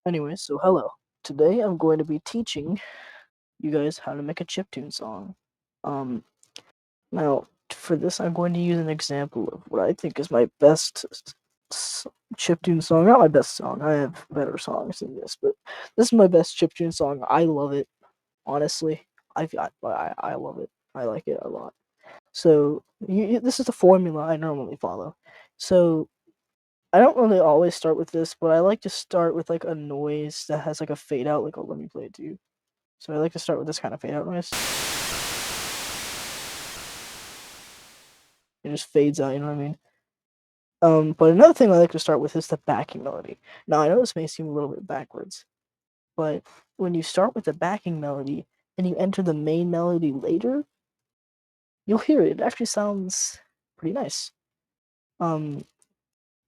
Anyway, so hello. Today I'm going to be teaching you guys how to make a chiptune song. Um, Now for this I'm going to use an example of what I think is my best chiptune song. Not my best song. I have better songs than this, but this is my best chiptune song. I love it. Honestly, I love it. I like it a lot. So this is the formula I normally follow. So I don't really always start with this, but I like to start with like a noise that has like a fade out. Like, oh, let me play it to you. So I like to start with this kind of fade out noise. It just fades out, you know what I mean? But another thing I like to start with is the backing melody. Now I know this may seem a little bit backwards, but when you start with the backing melody and you enter the main melody later, you'll hear it. It actually sounds pretty nice. Um,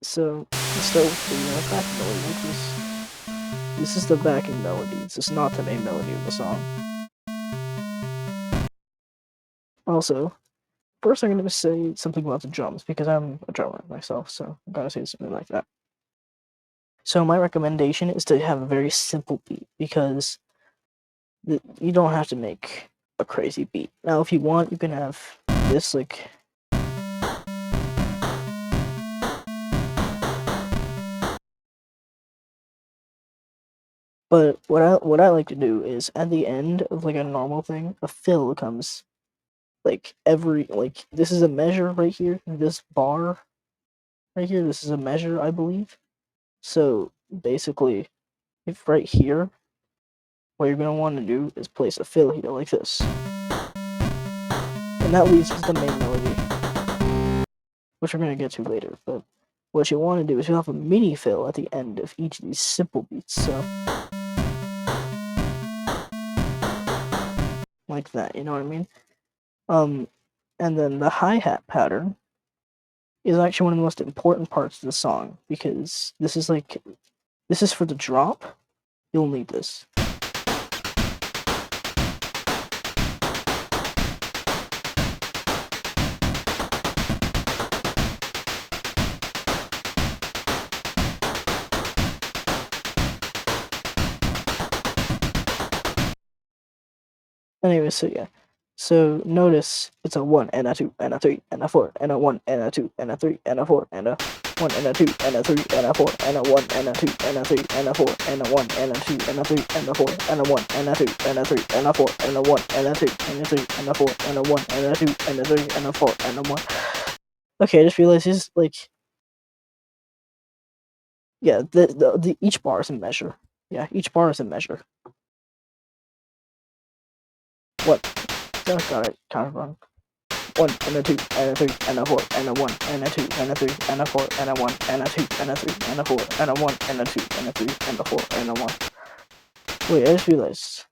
so let's start with the backing melody, which is this is the backing melody. This is not the main melody of the song. Also, first I'm gonna say something about the drums because I'm a drummer myself, so I gotta say something like that. So my recommendation is to have a very simple beat because you don't have to make a crazy beat. Now, if you want, you can have this like. But what I like to do is at the end of like a normal thing, a fill comes like every like this is a measure right here. This bar right here, this is a measure, I believe. So basically, if right here, what you're gonna want to do is place a fill here like this, and that leads to the main melody, which we're gonna get to later. But what you want to do is you have a mini fill at the end of each of these simple beats. So like that, you know what I mean? Um, and then the hi-hat pattern is actually one of the most important parts of the song because this is for the drop. You'll need this. Anyway, so yeah. So notice it's a 1 and a 2 and a 3 and a 4 and a 1 and a 2 and a 3 and a 4 and a 1 and a 2 and a 3 and a 4 and a 1 and a 2 and a 3 and a 4 and a 1 and a 2 and a 3 and a 4 and a 1 and a 2 and a 3 and a 4 and a 1 and a 2 and a 3 and a 4 and a 1 and a 2 and a 3 and a 4 and a 1. Okay, I just realized this like yeah, the each bar is a measure. Yeah, each bar is a measure. What? I got it kind of wrong. 1 and a 2 and a 3 and a 4 and a 1 and a 2 and a 3 and a 4 and a 1 and a 2 and a 3 and a 4 and a 1 and a 2 and a 3 and a 4 and a 1. Wait, I just realized.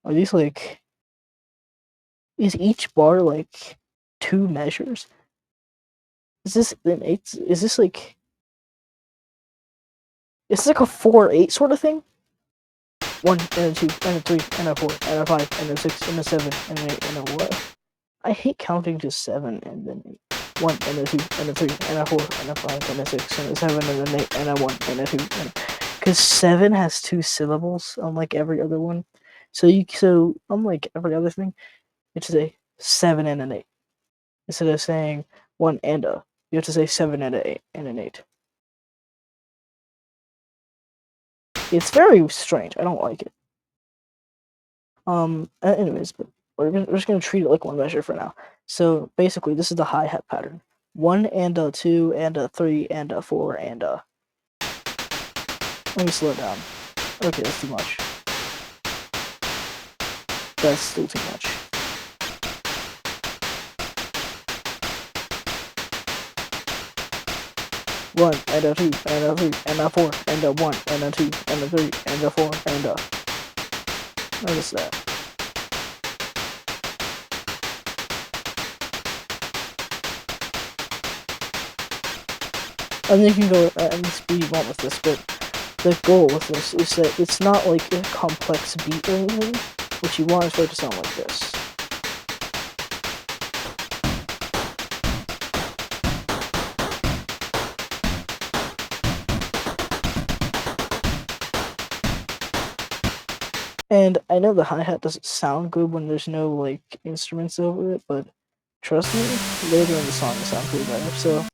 Are these like is each bar like two measures? Is this an eight? Is this like a 4/8 sort of thing? 1 and a 2 and a 3 and a 4 and a 5 and a 6 and a 7 and an 8 and a what? I hate counting to 7 and then 8. 1 and a 2 and a 3 and a 4 and a 5 and a 6 and a 7 and an 8 and a 1 and a 2 and because 7 has 2 syllables unlike every other one. So unlike every other thing, you have to say 7 and an 8 instead of saying 1 and a. You have to say 7 and an 8 and an 8. It's very strange. I don't like it. Anyways, but we're just gonna treat it like one measure for now. So basically, this is the hi-hat pattern: 1 and a 2 and a 3 and a 4 and a. Let me slow down. Okay, that's too much. That's still too much. One and a 2 and a 3 and a 4 and a 1 and a 2 and a 3 and a 4 and a. Notice that. And you can go at any speed you want with this, but the goal with this is that it's not like a complex beat or anything. What you want is for it to sound like this. And I know the hi-hat doesn't sound good when there's no, like, instruments over it, but trust me, later in the song it sounds way better. So,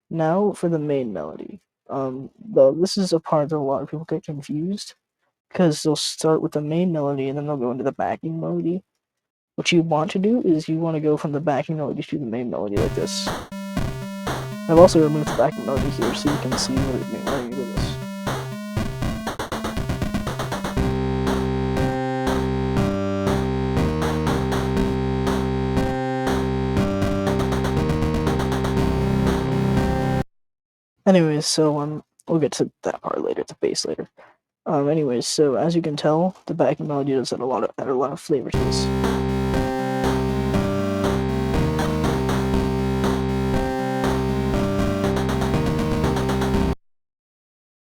now for the main melody. Though this is a part that a lot of people get confused, because they'll start with the main melody and then they'll go into the backing melody. What you want to do is you want to go from the backing melody to the main melody like this. I've also removed the backing melody here so you can see what I mean with this. Anyways, so we'll get to that part later, the bass later. Anyways, so as you can tell, the backing melody does add a lot of flavor to this.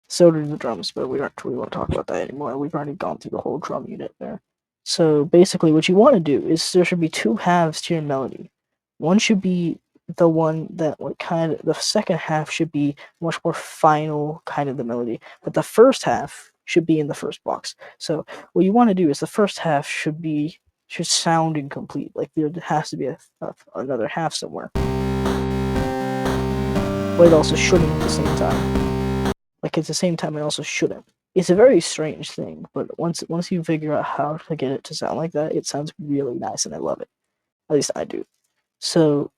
So do the drums, but we won't talk about that anymore. We've already gone through the whole drum unit there. So basically, what you want to do is there should be two halves to your melody. One should be the one that like kind of the second half should be much more final kind of the melody, but the first half should be in the first box. So what you want to do is the first half should sound incomplete, like there has to be another half somewhere, but it also shouldn't at the same time. Like at the same time, it also shouldn't. It's a very strange thing, but once you figure out how to get it to sound like that, it sounds really nice, and I love it. At least I do. So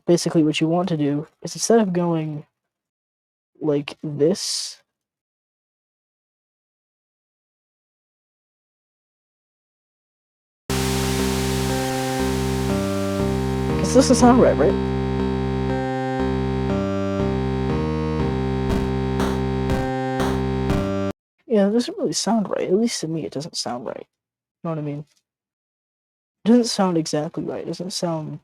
basically, what you want to do is instead of going like this, because this doesn't sound right, right? Yeah, it doesn't really sound right. At least to me, it doesn't sound right. You know what I mean? It doesn't sound exactly right. It doesn't sound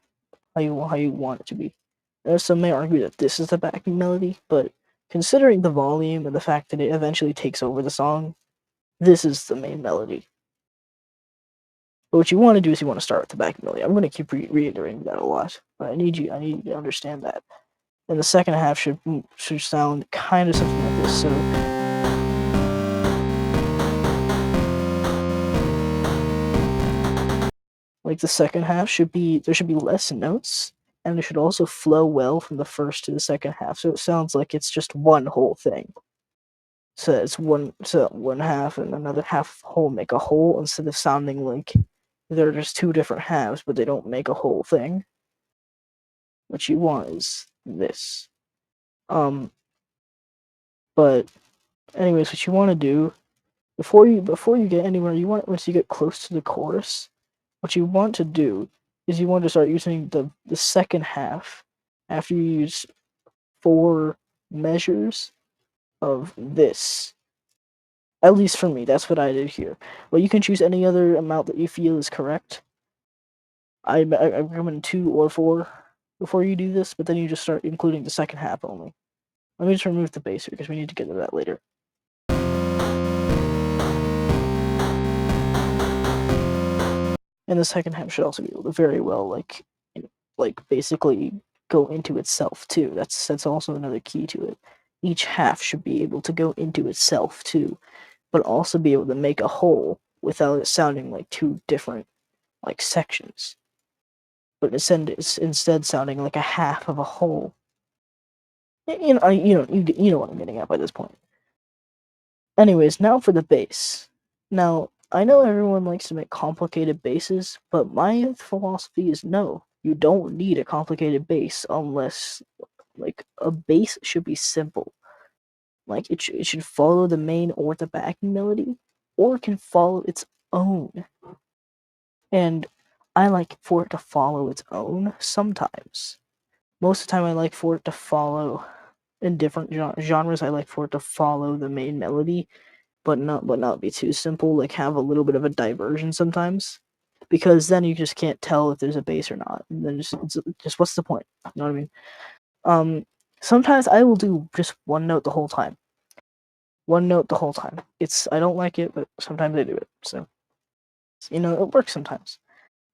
how you want it to be. Some may argue that this is the backing melody, but considering the volume and the fact that it eventually takes over the song, this is the main melody. But what you want to do is you want to start with the backing melody. I'm going to keep reiterating that a lot, but I need you to understand that. And the second half should sound kind of something like this. So like the second half there should be less notes, and it should also flow well from the first to the second half. So it sounds like it's just one whole thing. So it's one half and another half whole make a whole instead of sounding like they're just two different halves, but they don't make a whole thing. What you want is this. Um, but anyways, what you want to do before you get anywhere, you want once you get close to the chorus, what you want to do is you want to start using the second half after you use 4 measures of this. At least for me, that's what I did here. But you can choose any other amount that you feel is correct. I recommend 2 or 4 before you do this, but then you just start including the second half only. Let me just remove the bass here because we need to get to that later. And the second half should also be able to very well like basically go into itself too. That's also another key to it. Each half should be able to go into itself too, but also be able to make a whole without it sounding like two different like sections. But it's instead sounding like a half of a whole. You know what I'm getting at by this point. Anyways, now for the bass. Now, I know everyone likes to make complicated basses, but my philosophy is no. You don't need a complicated bass unless, like, a bass should be simple. Like, it should follow the main or the backing melody, or it can follow its own. And I like for it to follow its own sometimes. Most of the time, I like for it to follow in different genres. I like for it to follow the main melody but not be too simple, like have a little bit of a diversion sometimes. Because then you just can't tell if there's a bass or not. And then just what's the point? You know what I mean? Sometimes I will do just one note the whole time. One note the whole time. I don't like it, but sometimes I do it. So it works sometimes.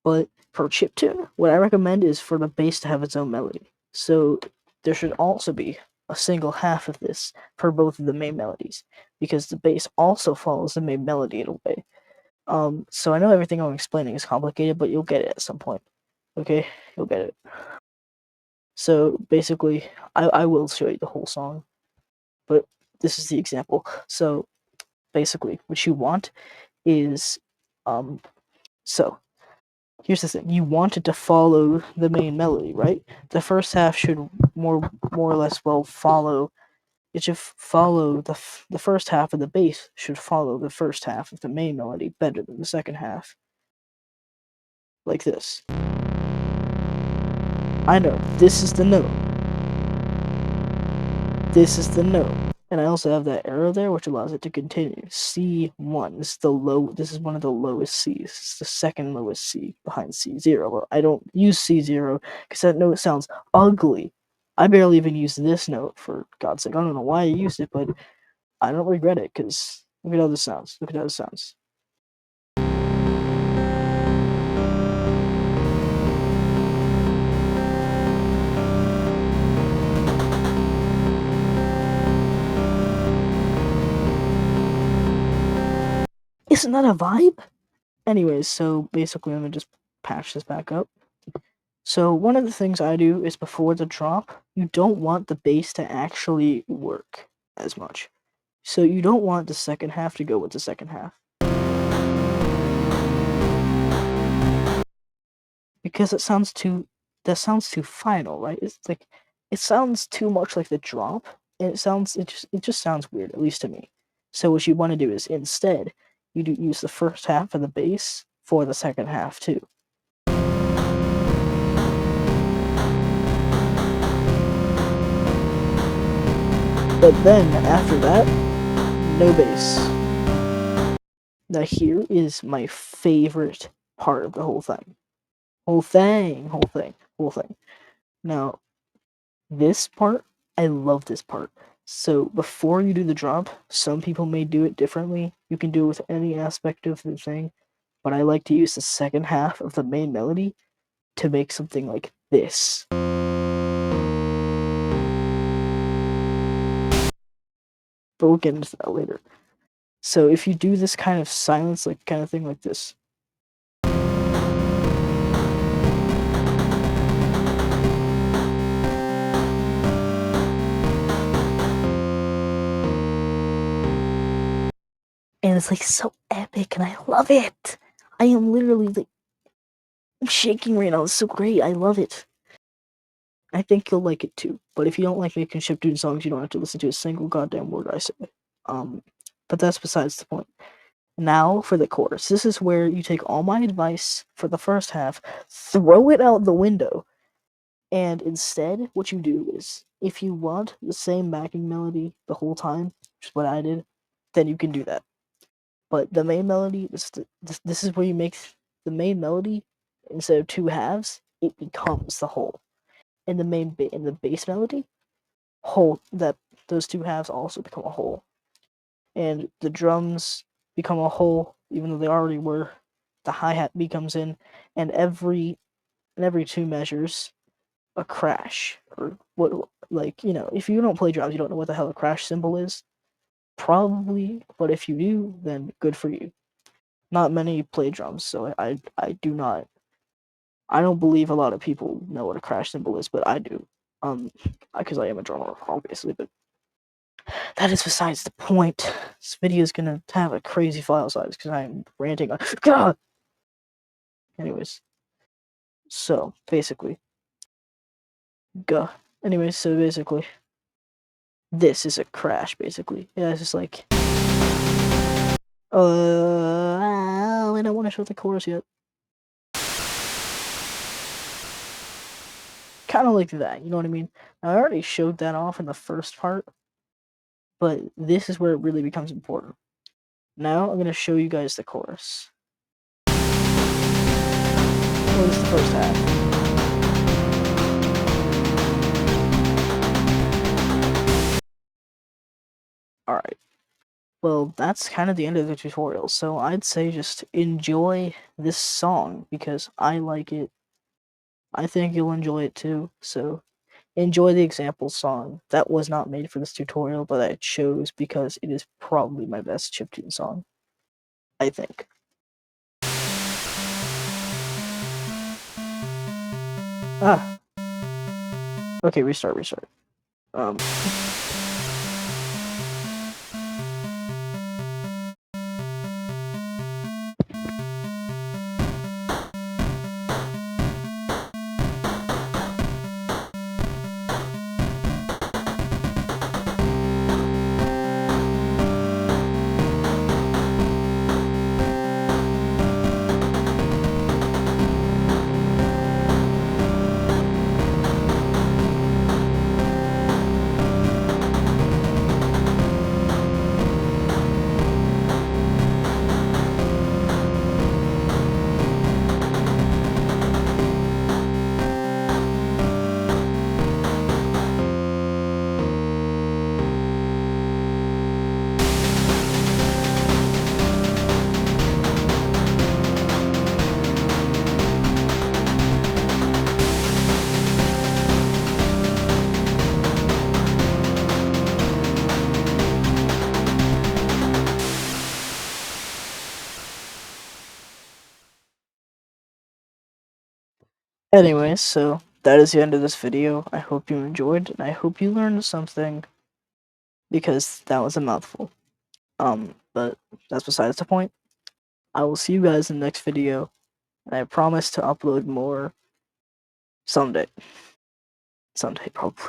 But for chiptune, what I recommend is for the bass to have its own melody. So there should also be a single half of this for both of the main melodies, because the bass also follows the main melody in a way. So I know everything I'm explaining is complicated, but you'll get it at some point. Okay, you'll get it. So basically, I will show you the whole song, but this is the example. So basically, what you want is, um, so here's the thing: you want it to follow the main melody, right? The first half should more or less well follow. It should follow the first half of the bass should follow the first half of the main melody better than the second half, like this. I know this is the note. This is the note. And I also have that arrow there, which allows it to continue. C1. This is the low. This is one of the lowest Cs. This is the second lowest C behind C0. Well, I don't use C0 because that note sounds ugly. I barely even use this note, for God's sake. I don't know why I used it, but I don't regret it because look at how this sounds. Look at how this sounds. Isn't that a vibe? Anyways, so basically, I'm gonna just patch this back up. So one of the things I do is before the drop, you don't want the bass to actually work as much. So you don't want the second half to go with the second half. Because that sounds too final, right? It's like it sounds too much like the drop, and it just sounds weird, at least to me. So what you want to do is instead you do use the first half of the bass for the second half too. But then after that, no bass. Now here is my favorite part of the whole thing. Whole thing. Now, this part, I love this part. So before you do the drop, some people may do it differently. You can do it with any aspect of the thing, but I like to use the second half of the main melody to make something like this. But we'll get into that later. So if you do this kind of silence, like kind of thing like this, and it's like so epic, and I love it. I am literally like I'm shaking right now. It's so great. I love it. I think you'll like it too. But if you don't like making chiptune songs, you don't have to listen to a single goddamn word I say. Um, but that's besides the point. Now for the chorus. This is where you take all my advice for the first half, throw it out the window, and instead, what you do is, if you want the same backing melody the whole time, which is what I did, then you can do that. But the main melody, this is where you make the main melody, instead of two halves, it becomes the whole. And in the bass melody, whole that those two halves also become a whole, and the drums become a whole, even though they already were. The hi hat becomes in, and every two measures, a crash, or what, like, you know, if you don't play drums, you don't know what the hell a crash symbol is, probably, but if you do, then good for you. Not many play drums, so I do not. I don't believe a lot of people know what a crash symbol is, but I do. Because I am a drummer, obviously, but that is besides the point. This video is gonna have a crazy file size because I'm ranting on. God! Anyways, so basically, go. Anyways, so basically, this is a crash, basically. Yeah, it's just like. I don't want to show the chorus yet. Kind of like that, you know what I mean? Now, I already showed that off in the first part, but this is where it really becomes important. Now, I'm gonna show you guys the chorus. Well, this is the first half. Alright. Well, that's kind of the end of the tutorial, so I'd say just enjoy this song because I like it. I think you'll enjoy it too, so enjoy the example song. That was not made for this tutorial, but I chose because it is probably my best chiptune song, I think. Ah, okay, restart. Um, anyway, so that is the end of this video. I hope you enjoyed, and I hope you learned something, because that was a mouthful. But that's besides the point. I will see you guys in the next video, and I promise to upload more someday. Someday, probably.